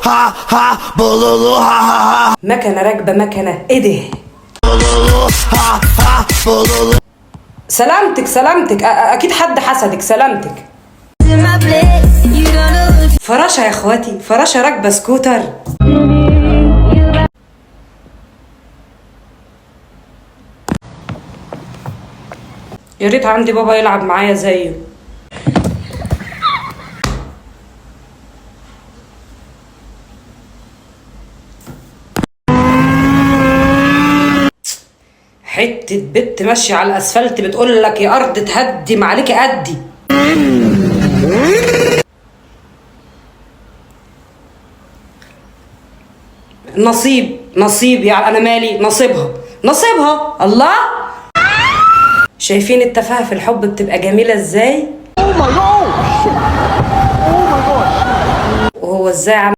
ها ها بولولو ها ها ها مكنة راكبة مكنة، ايه ده؟ بولولو ها ها بولولو. سلامتك سلامتك، اكيد حد حسدك. سلامتك. فراشة يا اخواتي، فراشة راكبة سكوتر. يا ريت عندي بابا يلعب معايا زيه. حتة بنت ماشية على الاسفلت بتقول لك يا ارض تهدي ما عليكي قدي. نصيب يعني انا مالي، نصيبها الله. شايفين التفاهة في الحب بتبقى جميلة ازاي؟ وهو ازاي